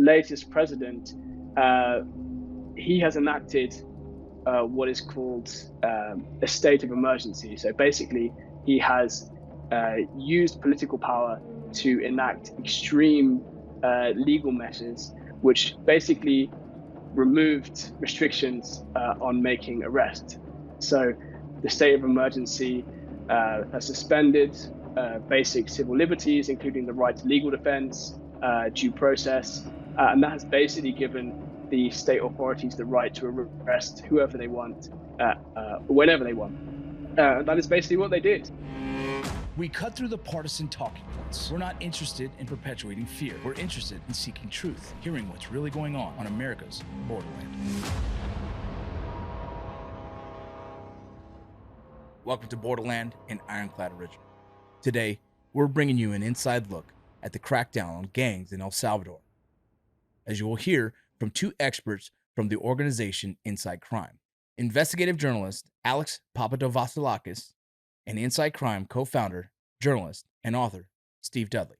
latest president, he has enacted what is called a state of emergency. So basically, he has used political power to enact extreme legal measures, which basically removed restrictions on making arrests. So the state of emergency has suspended basic civil liberties, including the right to legal defense, due process, and that has basically given the state authorities the right to arrest whoever they want, whenever they want. That is basically what they did. We cut through the partisan talking points. We're not interested in perpetuating fear. We're interested in seeking truth, hearing what's really going on America's borderland. Welcome to Borderland, an Ironclad original. Today, we're bringing you an inside look at the crackdown on gangs in El Salvador. As you will hear from two experts from the organization Inside Crime, investigative journalist Alex Papadovassilakis and Inside Crime co-founder, journalist, and author Steve Dudley.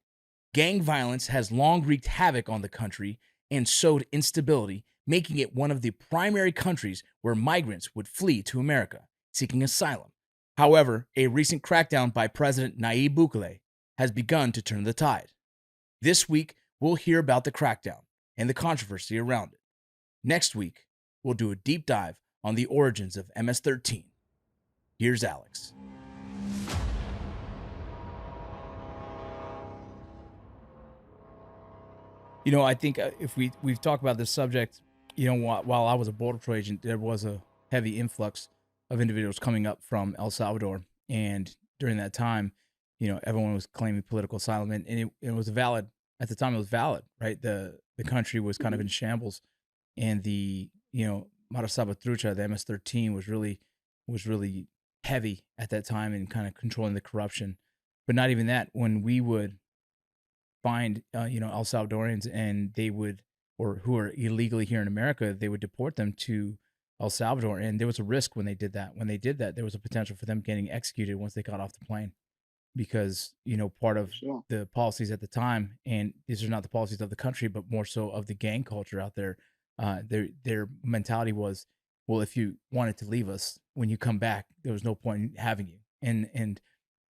Gang violence has long wreaked havoc on the country and sowed instability, making it one of the primary countries where migrants would flee to America, seeking asylum. However, a recent crackdown by President Nayib Bukele has begun to turn the tide. This week, we'll hear about the crackdown and the controversy around it. Next week, we'll do a deep dive on the origins of MS-13. Here's Alex. You know, I think if we've talked about this subject, you know, while I was a Border Patrol agent, there was a heavy influx of individuals coming up from El Salvador. And during that time, you know, everyone was claiming political asylum, and it was valid. At the time, it was valid, right? The country was kind of in shambles, and the, you know, Mara Salvatrucha, the MS-13 was really heavy at that time and kind of controlling the corruption. But not even that, when we would find, you know, El Salvadorians and they would, or who are illegally here in America, they would deport them to El Salvador. And there was a risk when they did that. When they did that, there was a potential for them getting executed once they got off the plane. Because, you know, part of the policies at the time, and these are not the policies of the country, but more so of the gang culture out there, their mentality was, well, if you wanted to leave us, when you come back, there was no point in having you. And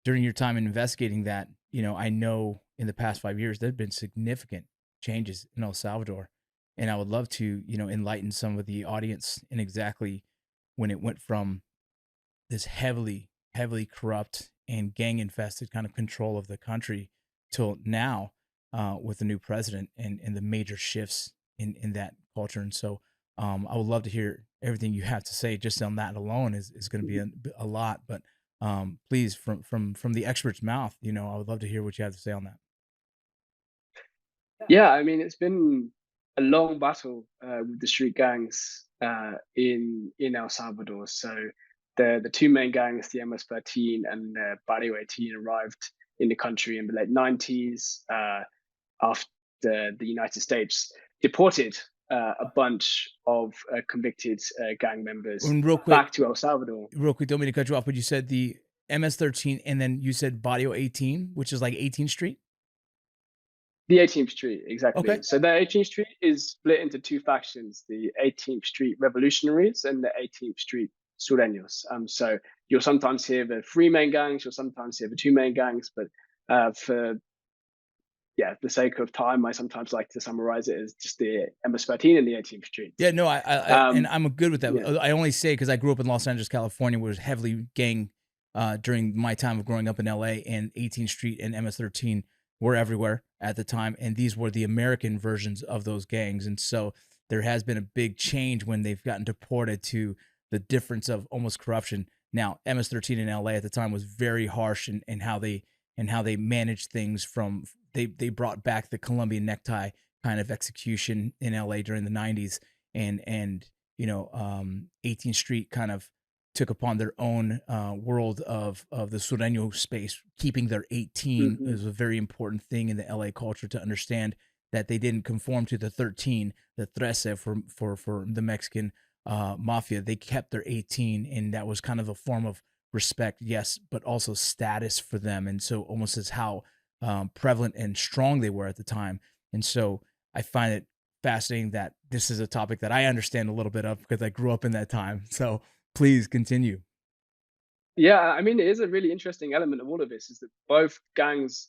during your time in investigating that, you know, I know in the past 5 years, there have been significant changes in El Salvador. And I would love to, you know, enlighten some of the audience in exactly when it went from this heavily corrupt and gang-infested kind of control of the country till now with the new president and the major shifts in that culture. And so I would love to hear everything you have to say. Just on that alone is going to be a lot. But please, from the expert's mouth, you know, I would love to hear what you have to say on that. Yeah, I mean, it's been a long battle with the street gangs in El Salvador. So the two main gangs, the MS-13 and the Barrio 18, arrived in the country in the late 90s after the United States deported a bunch of convicted gang members And back to El Salvador. Real quick, don't mean to cut you off, but you said the MS-13 and then you said Barrio 18, which is like 18th Street? The 18th Street, exactly. Okay. So the 18th Street is split into two factions, the 18th Street Revolutionaries and the 18th Street Sureños. So you'll sometimes hear the three main gangs, you'll sometimes hear the two main gangs, but for the sake of time, I sometimes like to summarize it as just the MS-13 and the 18th Street. Yeah, no, and I'm good with that. Yeah. I only say because I grew up in Los Angeles, California, where it was heavily gang during my time of growing up in LA, and 18th Street and MS-13 were everywhere at the time, and these were the American versions of those gangs. And so there has been a big change when they've gotten deported to the difference of almost corruption. Now, MS-13 in LA at the time was very harsh in how they managed things. From they brought back the Colombian necktie kind of execution in LA during the 90s, and you know, 18th Street kind of took upon their own world of the Sureño space. Keeping their 18 is a very important thing in the LA culture, to understand that they didn't conform to the 13, the 13 for the Mexican mafia. They kept their 18, and that was kind of a form of respect, yes, but also status for them. And so almost as how prevalent and strong they were at the time. And so I find it fascinating that this is a topic that I understand a little bit of because I grew up in that time. So please continue. Yeah, I mean, it is a really interesting element of all of this is that both gangs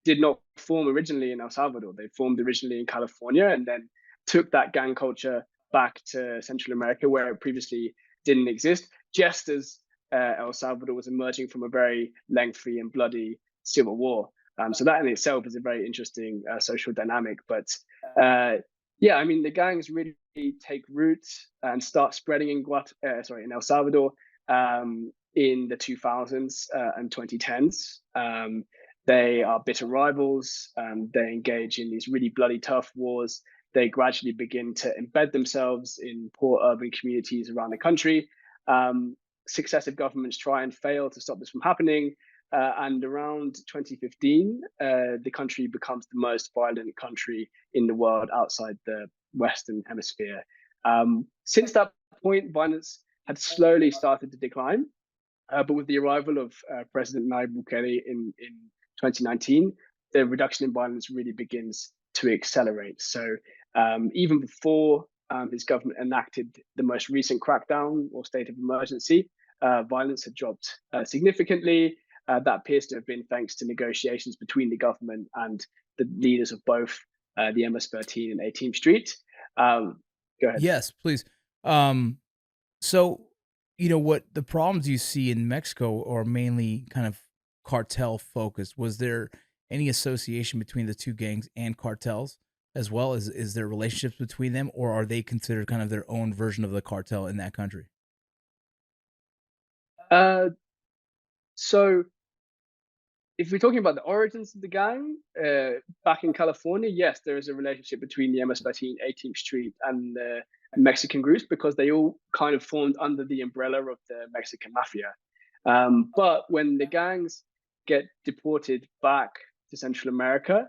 did not form originally in El Salvador. They formed originally in California and then took that gang culture back to Central America where it previously didn't exist, just as El Salvador was emerging from a very lengthy and bloody civil war. So that in itself is a very interesting social dynamic. But yeah, I mean, the gangs really take root and start spreading in in El Salvador in the 2000s and 2010s. They are bitter rivals. They engage in these really bloody tough wars. They gradually begin to embed themselves in poor urban communities around the country. Successive governments try and fail to stop this from happening. And around 2015, the country becomes the most violent country in the world outside the Western Hemisphere. Since that point, violence had slowly started to decline. But with the arrival of President Nayib Bukele in 2019, the reduction in violence really begins to accelerate. So even before his government enacted the most recent crackdown or state of emergency, violence had dropped significantly. That appears to have been thanks to negotiations between the government and the leaders of both the MS-13 and 18th Street. Go ahead. Yes, please. Um, so, what the problems you see in Mexico are mainly kind of cartel focused. Was there any association between the two gangs and cartels as well? Is there relationships between them, or are they considered kind of their own version of the cartel in that country? Uh, so if we're talking about the origins of the gang, back in California, yes, there is a relationship between the MS-13, 18th Street, and the Mexican groups because they all kind of formed under the umbrella of the Mexican mafia. But when the gangs get deported back to Central America,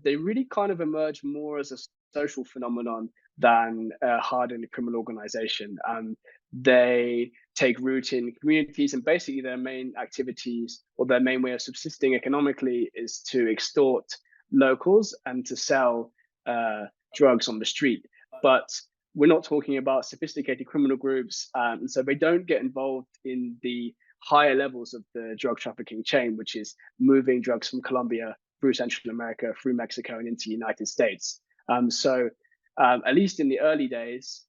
they really kind of emerge more as a social phenomenon than a hardened criminal organization. They take root in communities, and basically their main activities or their main way of subsisting economically is to extort locals and to sell drugs on the street. But we're not talking about sophisticated criminal groups, and so they don't get involved in the higher levels of the drug trafficking chain, which is moving drugs from Colombia through Central America, through Mexico, and into the United States. At least in the early days,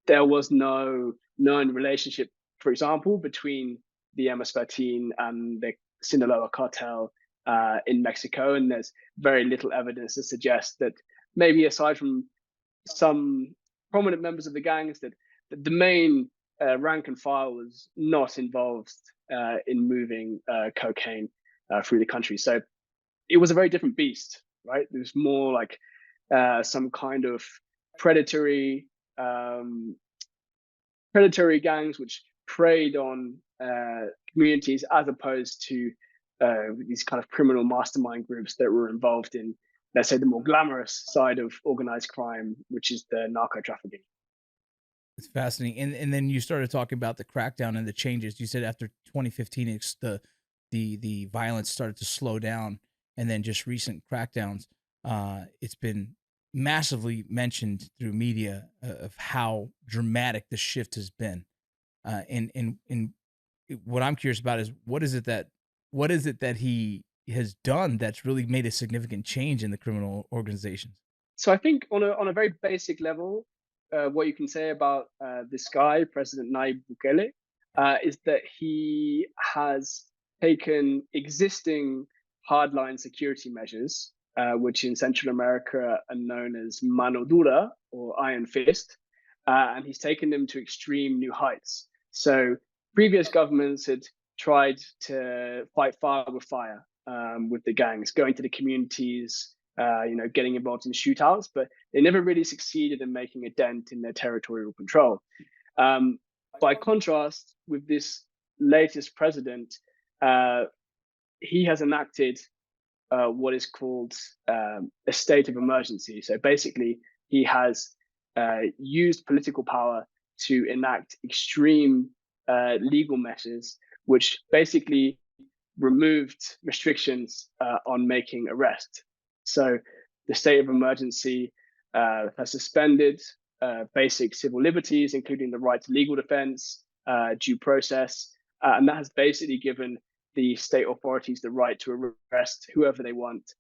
there was no known relationship, for example, between the MS-13 and the Sinaloa cartel in Mexico. And there's very little evidence to suggest that maybe aside from some prominent members of the gangs, that the main rank and file was not involved in moving cocaine through the country. So it was a very different beast, right? It was more like some kind of predatory gangs which preyed on communities as opposed to these kind of criminal mastermind groups that were involved in, let's say, the more glamorous side of organized crime, which is the narco trafficking. It's fascinating. And then you started talking about the crackdown and the changes. You said after 2015, it's the violence started to slow down, and then just recent crackdowns. It's been massively mentioned through media of how dramatic the shift has been. And what I'm curious about is what is it that he has done that's really made a significant change in the criminal organizations? So I think on a very basic level, what you can say about this guy, President Nayib Bukele, is that he has taken existing hardline security measures, which in Central America are known as mano dura or iron fist, and he's taken them to extreme new heights. So previous governments had tried to fight fire with the gangs, going to the communities, getting involved in shootouts, but they never really succeeded in making a dent in their territorial control. By contrast, with this latest president, he has enacted what is called a state of emergency. So basically, he has used political power to enact extreme legal measures, which basically removed restrictions on making arrests. So the state of emergency has suspended basic civil liberties, including the right to legal defense, due process, and that has basically given the state authorities the right to arrest whoever they want,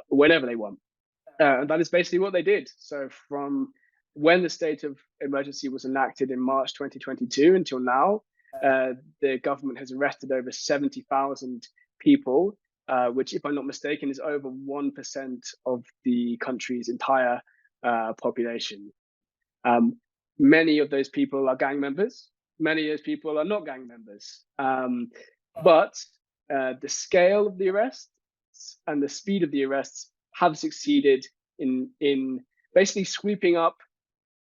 whenever they want. And that is basically what they did. So from when the state of emergency was enacted in March 2022 until now, the government has arrested over 70,000 people, which, if I'm not mistaken, is over 1% of the country's entire population. Many of those people are gang members. Many of those people are not gang members. But the scale of the arrests and the speed of the arrests have succeeded in basically sweeping up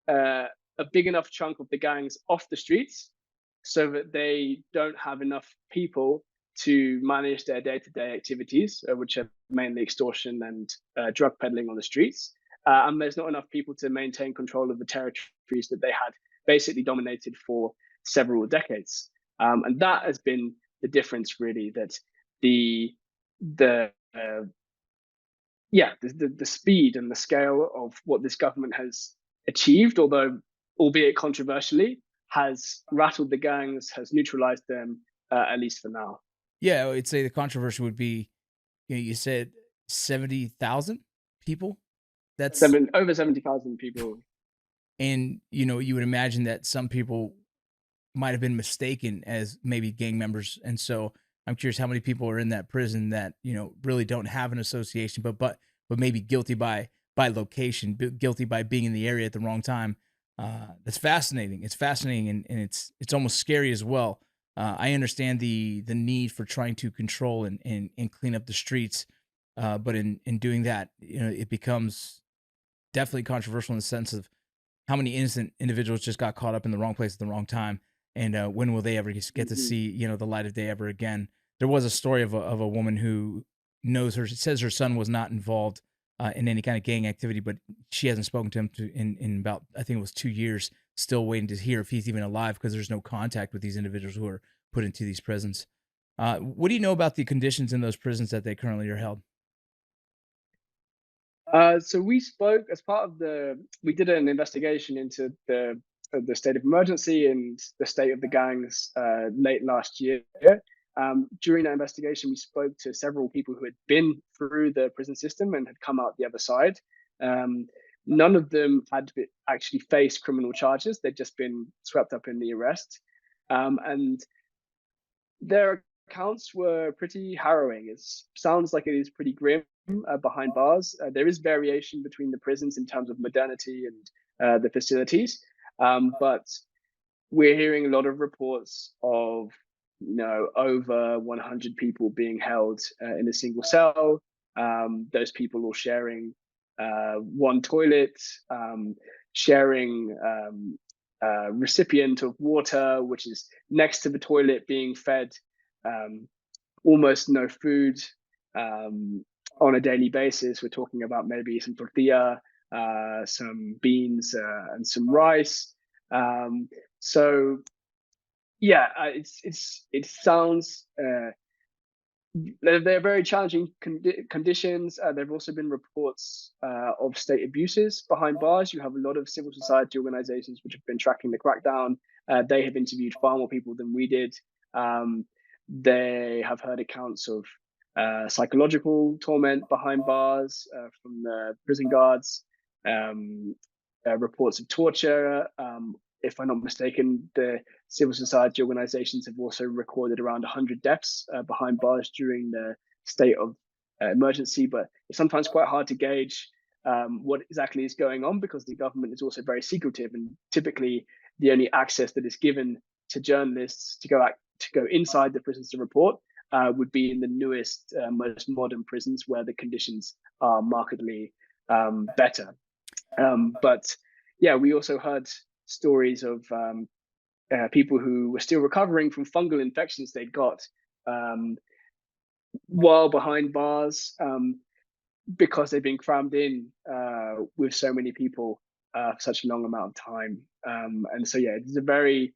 a big enough chunk of the gangs off the streets so that they don't have enough people to manage their day-to-day activities, which are mainly extortion and drug peddling on the streets. And there's not enough people to maintain control of the territories that they had basically dominated for several decades. And that has been the difference, really, that the speed and the scale of what this government has achieved, although albeit controversially, has rattled the gangs, has neutralized them, at least for now. Yeah, I'd say the controversy would be, you said 70,000 people. That's Over 70,000 people. And you would imagine that some people might have been mistaken as maybe gang members, and so I'm curious how many people are in that prison that really don't have an association, but maybe guilty by location, guilty by being in the area at the wrong time. That's fascinating. It's fascinating, and it's almost scary as well. I understand the need for trying to control and clean up the streets, but in doing that, it becomes definitely controversial in the sense of how many innocent individuals just got caught up in the wrong place at the wrong time, and when will they ever get to see the light of day ever again? There was a story of a woman who says her son was not involved in any kind of gang activity, but she hasn't spoken to him in about, I think it was 2 years, still waiting to hear if he's even alive because there's no contact with these individuals who are put into these prisons. What do you know about the conditions in those prisons that they currently are held? So we spoke as part of we did an investigation into the state of emergency and the state of the gangs late last year. During that investigation, we spoke to several people who had been through the prison system and had come out the other side. None of them had actually faced criminal charges. They'd just been swept up in the arrest. And their accounts were pretty harrowing. It sounds like it is pretty grim behind bars. There is variation between the prisons in terms of modernity and the facilities. But we're hearing a lot of reports of over 100 people being held in a single cell. Those people all sharing one toilet, sharing a recipient of water, which is next to the toilet, being fed almost no food on a daily basis. We're talking about maybe some tortilla, some beans, and some rice. So yeah, it sounds they're very challenging conditions. There have also been reports of state abuses behind bars. You have a lot of civil society organizations which have been tracking the crackdown. They have interviewed far more people than we did. They have heard accounts of psychological torment behind bars from the prison guards, reports of torture. If I'm not mistaken, the civil society organizations have also recorded around 100 deaths behind bars during the state of emergency, but it's sometimes quite hard to gauge what exactly is going on because the government is also very secretive, and typically the only access that is given to journalists to go inside the prisons to report would be in the newest, most modern prisons where the conditions are markedly better. But yeah, we also heard stories of people who were still recovering from fungal infections they'd got while behind bars because they've been crammed in with so many people for such a long amount of time. And so, yeah, it's a very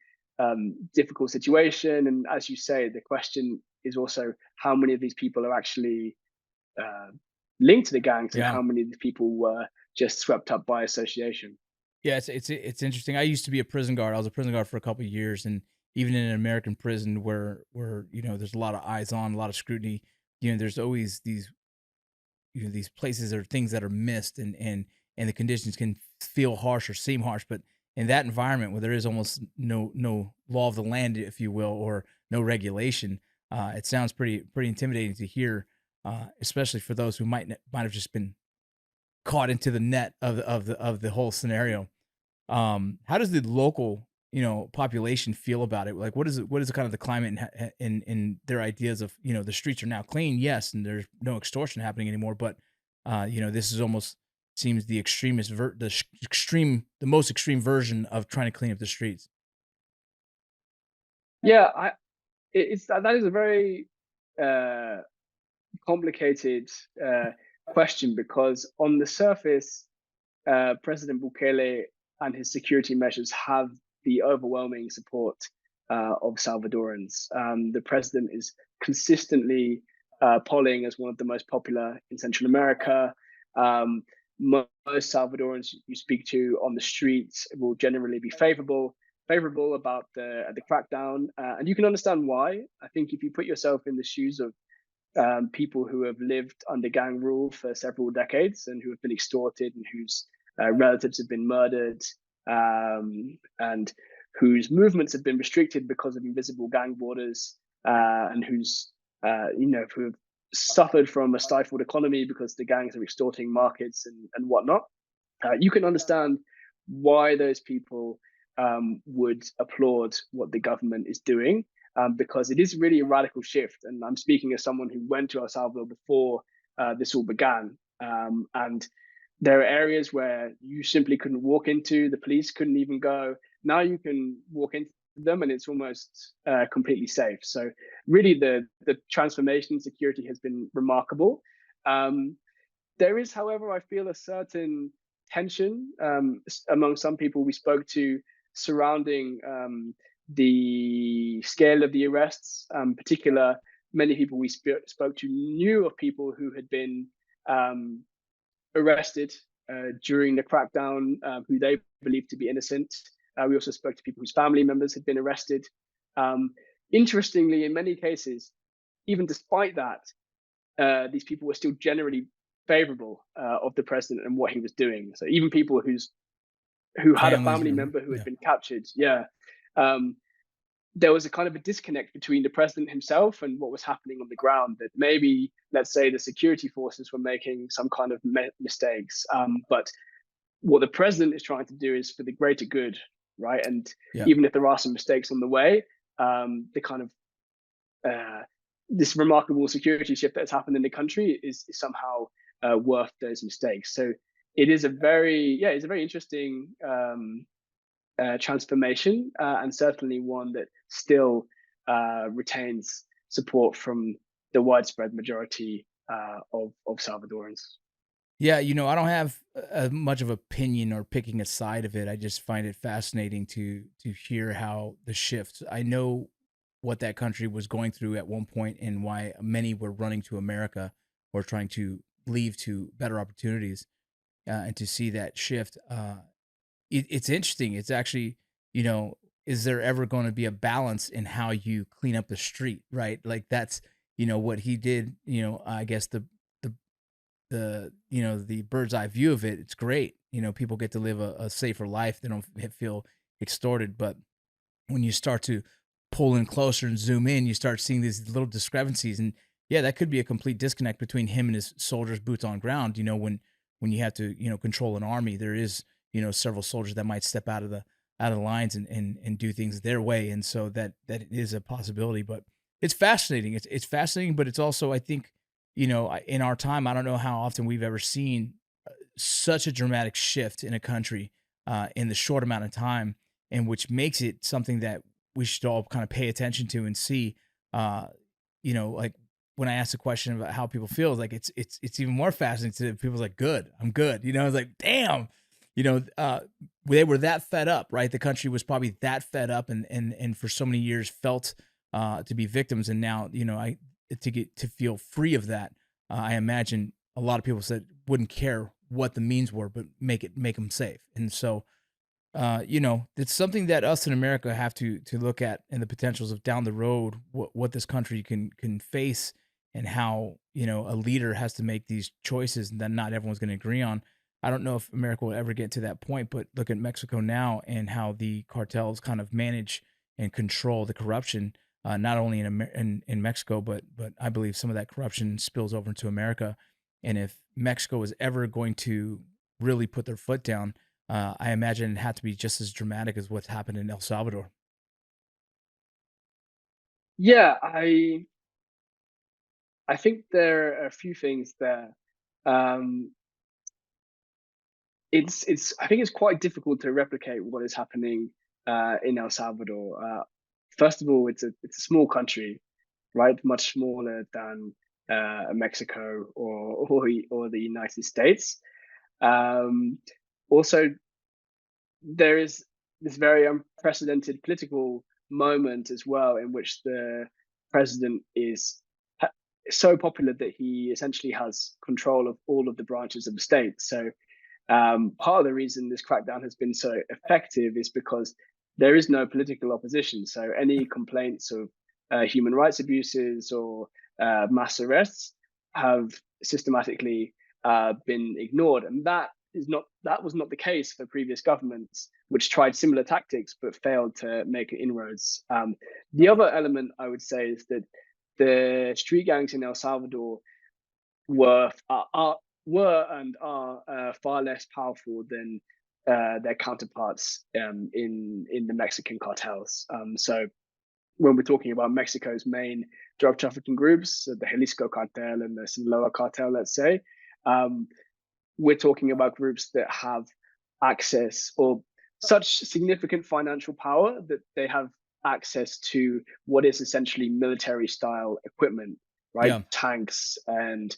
difficult situation. And as you say, the question is also how many of these people are actually linked to the gangs and how many of these people were just swept up by association. Yeah, it's interesting. I used to be a prison guard. I was a prison guard for a couple of years, and even in an American prison where there's a lot of eyes on, a lot of scrutiny. There's always these places or things that are missed, and the conditions can feel harsh or seem harsh. But in that environment where there is almost no law of the land, if you will, or no regulation, it sounds pretty intimidating to hear, especially for those who might have just been caught into the net of the whole scenario. How does the local, population feel about it? Like, what is the kind of the climate in their ideas of, the streets are now clean, yes, and there's no extortion happening anymore, but this is almost seems the most extreme version of trying to clean up the streets. Yeah, it's that is a very uh, complicated question, because on the surface, President Bukele and his security measures have the overwhelming support of Salvadorans. The president is consistently polling as one of the most popular in Central America. Um, Most Salvadorans you speak to on the streets will generally be favorable about the crackdown, and you can understand why. I think if you put yourself in the shoes of people who have lived under gang rule for several decades and who have been extorted and whose relatives have been murdered, and whose movements have been restricted because of invisible gang borders, and who have suffered from a stifled economy because the gangs are extorting markets and whatnot. You can understand why those people would applaud what the government is doing, because it is really a radical shift. And I'm speaking as someone who went to El Salvador before this all began. And there are areas where you simply couldn't walk into, the police couldn't even go. Now you can walk into them and it's almost completely safe. So really the transformation in security has been remarkable. There is, however, I feel a certain tension among some people we spoke to surrounding the scale of the arrests. Particular, many people we spoke to knew of people who had been arrested during the crackdown, who they believed to be innocent. We also spoke to people whose family members had been arrested. Interestingly, in many cases, even despite that, these people were still generally favorable of the president and what he was doing. So even people who had a family member who had been captured, there was a kind of a disconnect between the president himself and what was happening on the ground. That maybe, let's say, the security forces were making some kind of mistakes, but what the president is trying to do is for the greater good, right? And even if there are some mistakes on the way, the kind of this remarkable security shift that's happened in the country is somehow worth those mistakes. So it is it's a very interesting transformation, and certainly one that still retains support from the widespread majority of Salvadorans. Yeah, I don't have much of opinion or picking a side of it. I just find it fascinating to hear how the shift. I know what that country was going through at one point and why many were running to America or trying to leave to better opportunities, and to see that shift. It's interesting. It's actually, is there ever going to be a balance in how you clean up the street, right? Like that's, what he did. I guess the bird's eye view of it. It's great. People get to live a safer life. They don't feel extorted. But when you start to pull in closer and zoom in, you start seeing these little discrepancies. And yeah, that could be a complete disconnect between him and his soldiers, boots on ground. When you have to, control an army, there is, several soldiers that might step out of the lines and do things their way. And so that is a possibility, but it's fascinating. It's fascinating, but it's also, I think, in our time, I don't know how often we've ever seen such a dramatic shift in a country in the short amount of time, and which makes it something that we should all kind of pay attention to and see. Like when I ask a question about how people feel, like it's even more fascinating to people's like, good, I'm good. It's like, damn, they were that fed up, right? The country was probably that fed up and for so many years felt to be victims. And now, to feel free of that, I imagine a lot of people said wouldn't care what the means were, but make them safe. And so, it's something that us in America have to look at, and the potentials of down the road, what this country can face, and how a leader has to make these choices that not everyone's going to agree on. I don't know if America will ever get to that point, but look at Mexico now and how the cartels kind of manage and control the corruption, not only in Mexico, but I believe some of that corruption spills over into America. And if Mexico is ever going to really put their foot down, I imagine it had to be just as dramatic as what's happened in El Salvador. Yeah, I think there are a few things there. Um, it's I think it's quite difficult to replicate what is happening in El Salvador. First of all, it's a small country, right? Much smaller than Mexico or the United States. Um, Also, there is this very unprecedented political moment as well, in which the president is so popular that he essentially has control of all of the branches of the state. So part of the reason this crackdown has been so effective is because there is no political opposition. So any complaints of human rights abuses or mass arrests have systematically been ignored, and that was not the case for previous governments, which tried similar tactics but failed to make inroads. The other element I would say is that the street gangs in El Salvador were are were and are far less powerful than their counterparts in the Mexican cartels. So when we're talking about Mexico's main drug trafficking groups, the Jalisco cartel and the Sinaloa cartel, let's say, um, we're talking about groups that have access or such significant financial power that they have access to what is essentially military style equipment, right? Yeah. Tanks and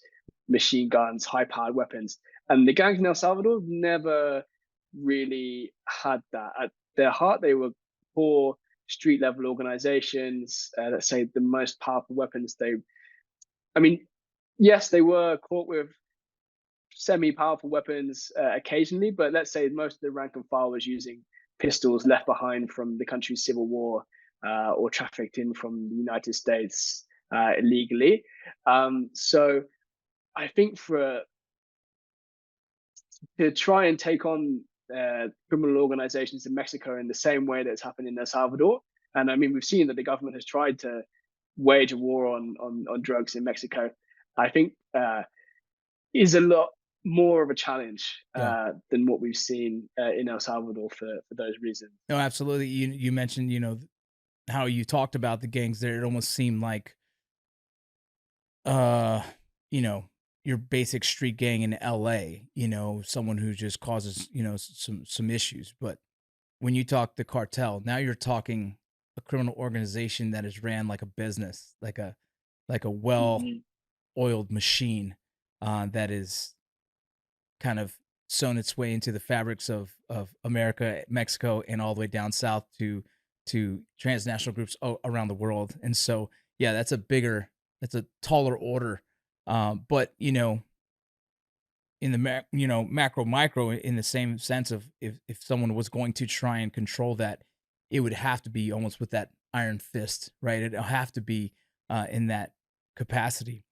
machine guns, high powered weapons. And the gangs in El Salvador never really had that. At their heart, they were poor street level organizations. Let's say the most powerful weapons I mean, yes, they were caught with semi-powerful weapons occasionally, but let's say most of the rank and file was using pistols left behind from the country's civil war or trafficked in from the United States illegally. So I think to try and take on criminal organizations in Mexico in the same way that's happened in El Salvador, and I mean we've seen that the government has tried to wage a war on drugs in Mexico. I think is a lot more of a challenge Yeah. than what we've seen in El Salvador for those reasons. No, absolutely. You mentioned, how you talked about the gangs there. It almost seemed like uh, you know, your basic street gang in LA, someone who just causes, some issues. But when you talk the cartel, now you're talking a criminal organization that is ran like a business, like a Mm-hmm. well-oiled machine, that is kind of sewn its way into the fabrics of America, Mexico, and all the way down south to transnational groups around the world. And so, yeah, that's a taller order. But in the macro micro, in the same sense of, if someone was going to try and control that, it would have to be almost with that iron fist, right? It'll have to be in that capacity.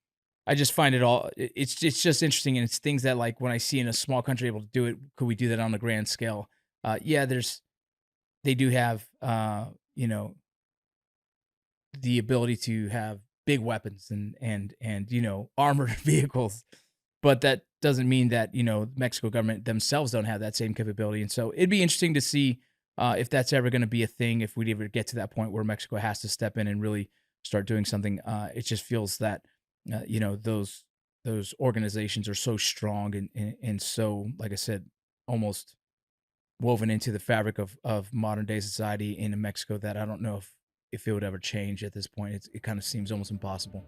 I just find it all, it's just interesting, and it's things that, like, when I see in a small country able to do it, could we do that on a grand scale? Yeah, they do have the ability to have big weapons and armored vehicles, but that doesn't mean that Mexico government themselves don't have that same capability. And so it'd be interesting to see if that's ever going to be a thing, if we ever get to that point where Mexico has to step in and really start doing something. It just feels that those organizations are so strong and so, like I said, almost woven into the fabric of modern day society in Mexico, that I don't know if it would ever change at this point. It kind of seems almost impossible.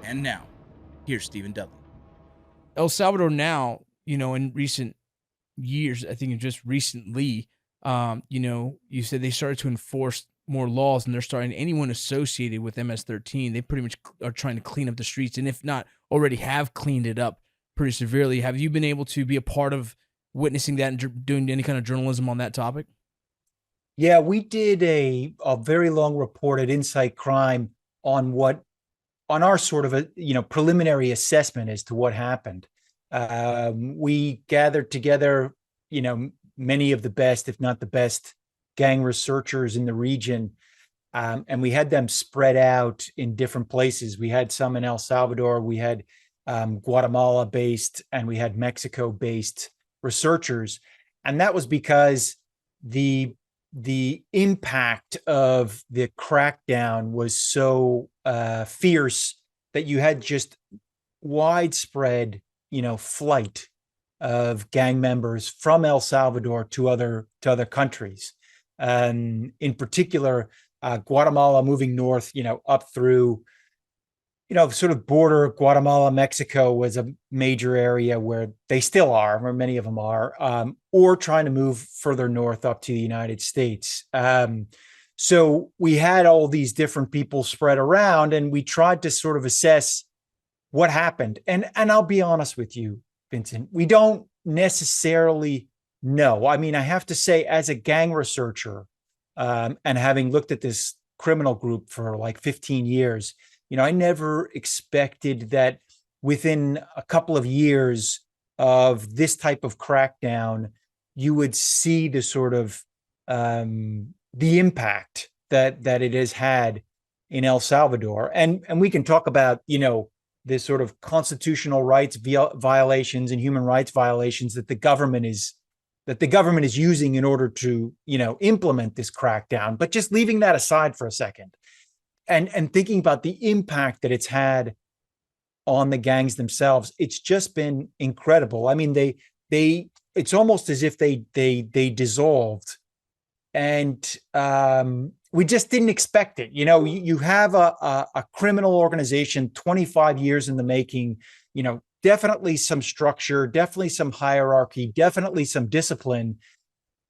And now, here's Stephen Dudley. El Salvador now, in recent years, I think just recently, you said they started to enforce more laws, and they're starting anyone associated with MS-13. They pretty much are trying to clean up the streets, and if not already have cleaned it up pretty severely. Have you been able to be a part of witnessing that and doing any kind of journalism on that topic? Yeah, we did a very long report at Insight Crime on our sort of a preliminary assessment as to what happened. We gathered together, many of the best, if not the best, gang researchers in the region, and we had them spread out in different places. We had some in El Salvador, we had Guatemala-based, and we had Mexico-based researchers, and that was because the impact of the crackdown was so fierce that you had just widespread, flight of gang members from El Salvador to other countries. In particular, Guatemala moving north, up through, sort of border Guatemala, Mexico was a major area where they still are, where many of them are, or trying to move further north up to the United States. So we had all these different people spread around, and we tried to sort of assess what happened. And I'll be honest with you, Vincent, we don't necessarily know. I mean, I have to say, as a gang researcher, and having looked at this criminal group for like 15 years, I never expected that within a couple of years of this type of crackdown, you would see the sort of the impact that it has had in El Salvador. And we can talk about, this sort of constitutional rights violations and human rights violations that the government is using in order to, implement this crackdown. But just leaving that aside for a second, and thinking about the impact that it's had on the gangs themselves, it's just been incredible. I mean, it's almost as if they dissolved, and we just didn't expect it. You have a criminal organization, 25 years in the making, definitely some structure, definitely some hierarchy, definitely some discipline.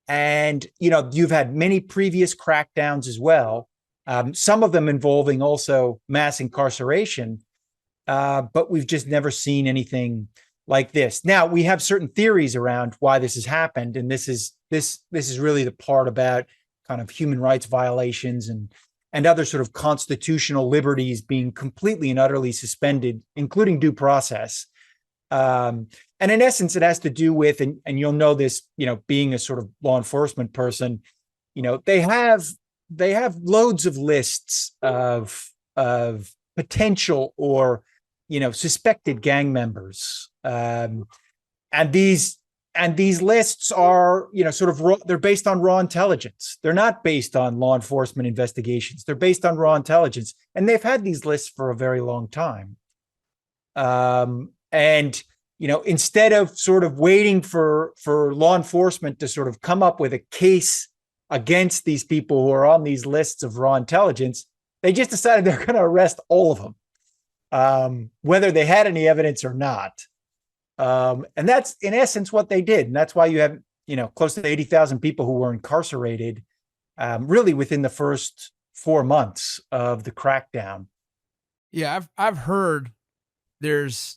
And, you've had many previous crackdowns as well. Some of them involving also mass incarceration, but we've just never seen anything like this. Now, we have certain theories around why this has happened, and this is really the part about kind of human rights violations and other sort of constitutional liberties being completely and utterly suspended, including due process. And in essence, it has to do with, and you'll know this, being a sort of law enforcement person, they have loads of lists of potential or, suspected gang members. And these lists are, sort of they're based on raw intelligence. They're not based on law enforcement investigations. They're based on raw intelligence. And they've had these lists for a very long time. And, instead of sort of waiting for law enforcement to sort of come up with a case against these people who are on these lists of raw intelligence, they just decided they're going to arrest all of them, whether they had any evidence or not. And that's in essence what they did. And that's why you have, close to 80,000 people who were incarcerated, really within the first 4 months of the crackdown. Yeah, I've heard there's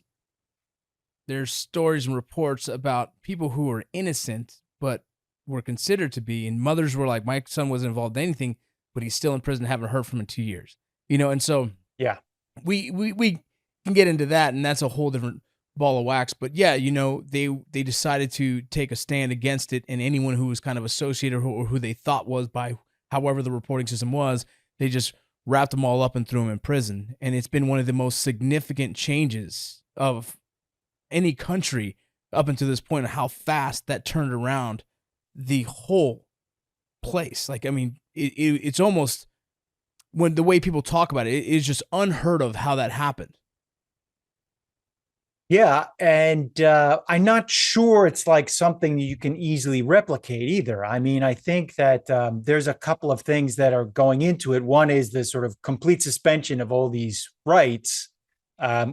stories and reports about people who were innocent but were considered to be, and mothers were like, my son wasn't involved in anything, but he's still in prison, haven't heard from him in 2 years. And so yeah, we can get into that, and that's a whole different ball of wax. But yeah, they decided to take a stand against it, and anyone who was kind of associated or who they thought was, by however the reporting system was, they just wrapped them all up and threw them in prison. And it's been one of the most significant changes of any country up until this point, of how fast that turned around the whole place. Like, I mean, it's almost, when the way people talk about it, it is just unheard of how that happened. Yeah, and I'm not sure it's like something you can easily replicate either. I mean, I think that there's a couple of things that are going into it. One is the sort of complete suspension of all these rights,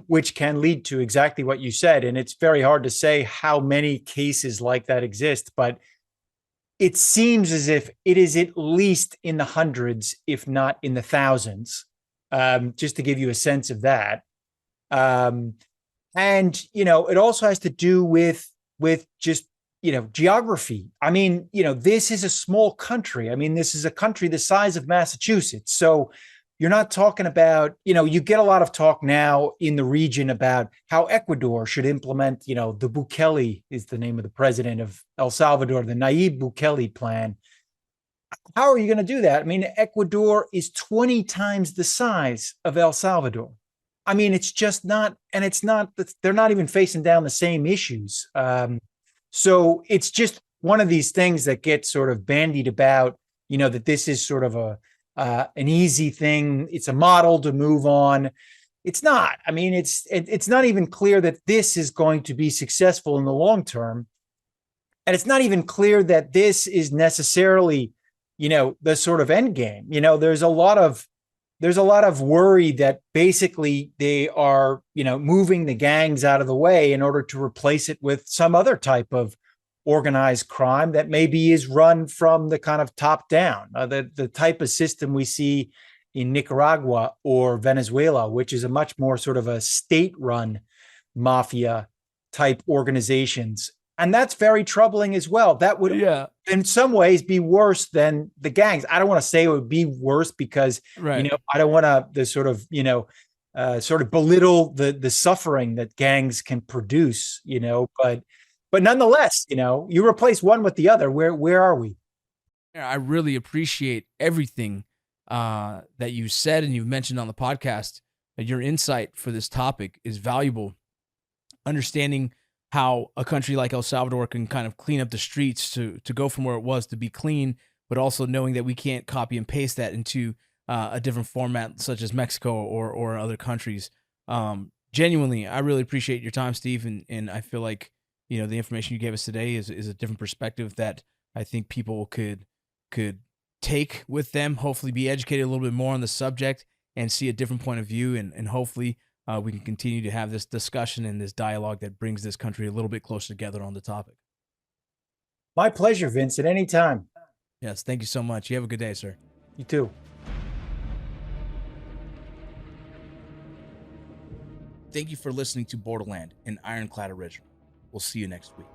which can lead to exactly what you said. And it's very hard to say how many cases like that exist. But it seems as if it is at least in the hundreds, if not in the thousands, just to give you a sense of that. And, it also has to do with just, geography. I mean, this is a small country. I mean, this is a country the size of Massachusetts. So you're not talking about, you get a lot of talk now in the region about how Ecuador should implement, the Bukele is the name of the president of El Salvador, the Nayib Bukele plan. How are you going to do that? I mean, Ecuador is 20 times the size of El Salvador. I mean, it's just not, and it's not, they're not even facing down the same issues. So it's just one of these things that gets sort of bandied about, that this is sort of an easy thing. It's a model to move on. It's not. I mean, it's not even clear that this is going to be successful in the long term. And it's not even clear that this is necessarily, the sort of end game. There's a lot of worry that basically they are, moving the gangs out of the way in order to replace it with some other type of organized crime that maybe is run from the kind of top down, the type of system we see in Nicaragua or Venezuela, which is a much more sort of a state-run mafia type organizations. And that's very troubling as well. That would, in some ways, be worse than the gangs. I don't want to say it would be worse because, I don't want to sort of belittle the suffering that gangs can produce, but nonetheless, you replace one with the other. Where are we? I really appreciate everything that you said and you've mentioned on the podcast. Your insight for this topic is valuable. Understanding how a country like El Salvador can kind of clean up the streets to go from where it was to be clean, but also knowing that we can't copy and paste that into a different format such as Mexico or other countries. Genuinely, I really appreciate your time, Steve, and I feel like the information you gave us today is a different perspective that I think people could take with them, hopefully be educated a little bit more on the subject and see a different point of view, and hopefully we can continue to have this discussion and this dialogue that brings this country a little bit closer together on the topic. My pleasure, Vince, at any time. Yes, thank you so much. You have a good day, sir. You too. Thank you for listening to Borderland, an Ironclad original. We'll see you next week.